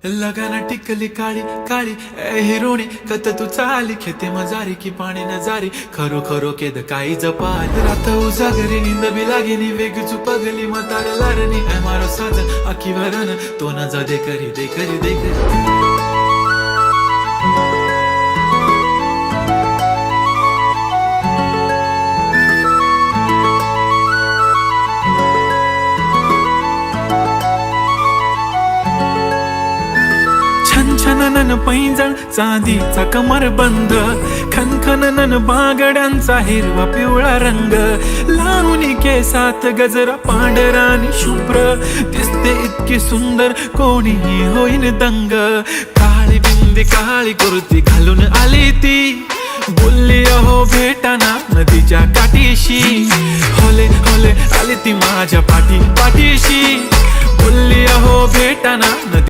लगाना टिकली काळी काळी ए हिरोणी कत तू चाली खेते मजारी की पाणी नजारी खरो खरो केद काही जपाल रात उजागरी निंद बी लागेनी वेग चुपगली मतार लारणी ए मारो साथ आखी वरन तो न जा दे करी दे करी दे करी छनछनन पैंजण चांदीचा कमर बंद खनखनन बागड्यांचा हिरवा पिवळा रंग लावणी केसात गजरा पांढरा आणि शुभ्र दिसते इतकी सुंदर कोणीही होईन दंग काळी बिंदी काळी कुर्ती घालून आली ती बोलली अहो भेटाना नदीच्या काठीशी होले होले आली ती माझ्या पाठीशी बोलली अहो भेटाना